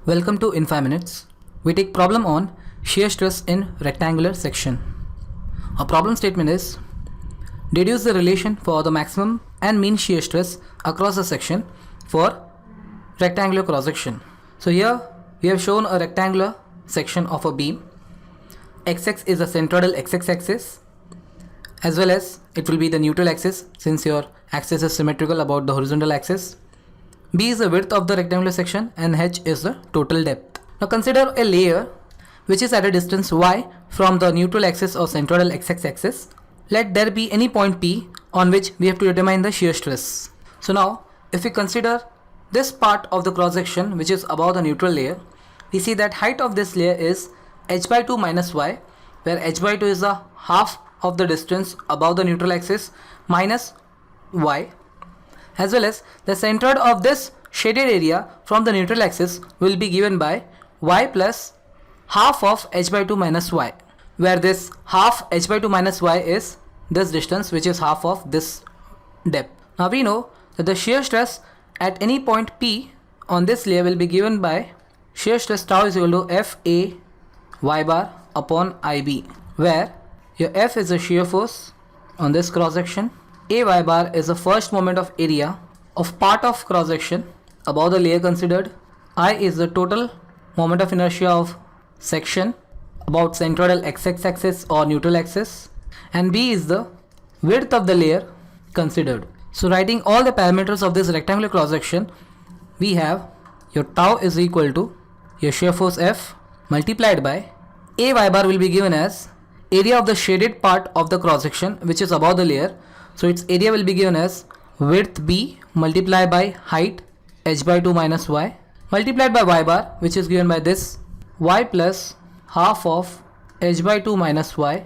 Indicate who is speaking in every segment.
Speaker 1: Welcome to In 5 Minutes. We take problem on shear stress in rectangular section. Our problem statement is deduce the relation for the maximum and mean shear stress across the section for rectangular cross section. So here we have shown a rectangular section of a beam. XX is the centroidal XX axis, as well as it will be the neutral axis since your axis is symmetrical about the horizontal axis. B is the width of the rectangular section and H is the total depth. Now consider a layer which is at a distance y from the neutral axis or centroidal XX axis. Let there be any point P on which we have to determine the shear stress. So now if we consider this part of the cross section which is above the neutral layer, we see that height of this layer is h by 2 minus y, where h by 2 is the half of the distance above the neutral axis minus y, as well as the centroid of this shaded area from the neutral axis will be given by y plus half of h by 2 minus y, where this half h by 2 minus y is this distance, which is half of this depth. Now we know that the shear stress at any point P on this layer will be given by shear stress tau is equal to F A y bar upon IB, where your F is the shear force on this cross section, AY bar is the first moment of area of part of cross section above the layer considered, I is the total moment of inertia of section about centroidal XX axis or neutral axis, and B is the width of the layer considered. So writing all the parameters of this rectangular cross section, we have your tau is equal to your shear force F multiplied by AY bar will be given as area of the shaded part of the cross section which is above the layer. So its area will be given as width B multiplied by height h by 2 minus y multiplied by y bar, which is given by this y plus half of h by 2 minus y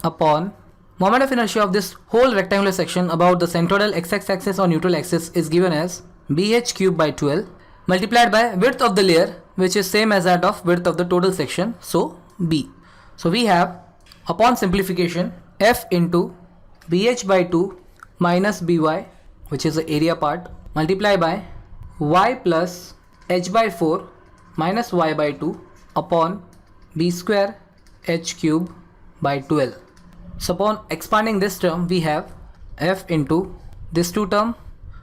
Speaker 1: upon moment of inertia of this whole rectangular section about the centroidal XX axis or neutral axis is given as bh cube by 12 multiplied by width of the layer, which is same as that of width of the total section, so B. So we have upon simplification f into bh by 2 minus by, which is the area part, multiply by y plus h by 4 minus y by 2 upon b square h cube by 12. So upon expanding this term, we have f into this two term,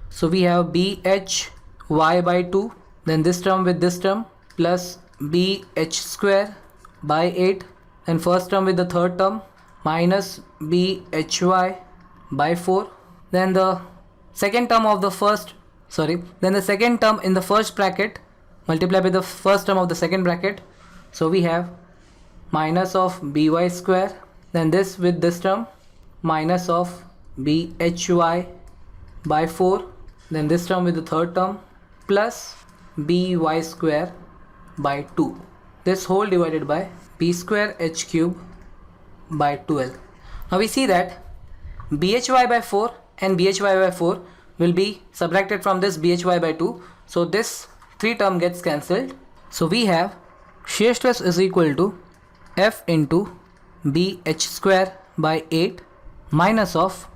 Speaker 1: so we have bh y by 2, then this term with this term plus bh square by 8, and first term with the third term minus bhy by 4, then the second term of the first then the second term in the first bracket multiplied by the first term of the second bracket, so we have minus of by square, then this with this term minus of bhy by 4, then this term with the third term plus by square by 2, this whole divided by b square h cube by 12. Now we see that bhy by 4 and bhy by 4 will be subtracted from this bhy by 2, so this 3 term gets cancelled. So we have shear stress is equal to F into bh square by 8 minus of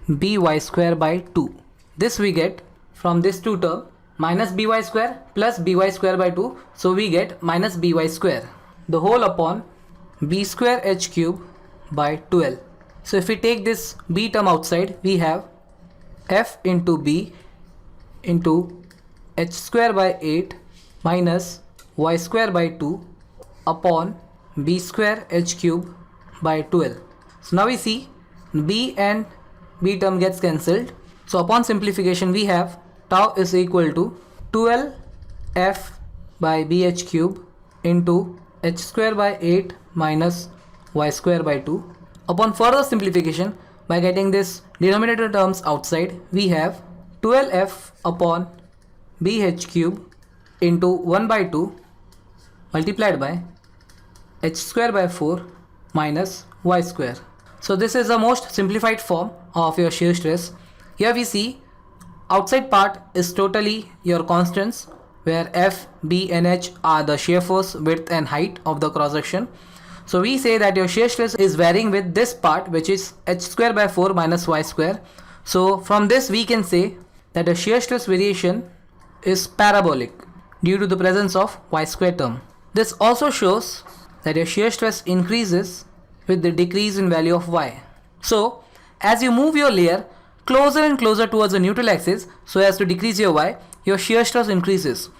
Speaker 1: by square by 2. This we get from this 2 term minus by square plus by square by 2, so we get minus by square, the whole upon b square h cube by 12. So if we take this b term outside, we have f into b into h square by 8 minus y square by 2 upon b square h cube by 12. So now we see b and b term gets cancelled. So upon simplification, we have tau is equal to 12 f by bh cube into h square by 8 minus y square by 2. Upon further simplification, by getting this denominator terms outside, we have 12f upon bh cube into 1 by 2 multiplied by h square by 4 minus y square. So this is the most simplified form of your shear stress. Here we see outside part is totally your constants, where f, b and h are the shear force, width and height of the cross section. So we say that your shear stress is varying with this part, which is h square by 4 minus y square. So from this we can say that the shear stress variation is parabolic. due to the presence of y square term. This also shows that your shear stress increases with the decrease in value of y. So, as you move your layer closer and closer towards the neutral axis so as to decrease your y, your shear stress increases.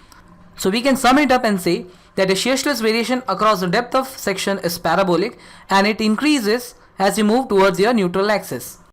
Speaker 1: So we can sum it up and say that the shear stress variation across the depth of section is parabolic and it increases as you move towards your neutral axis.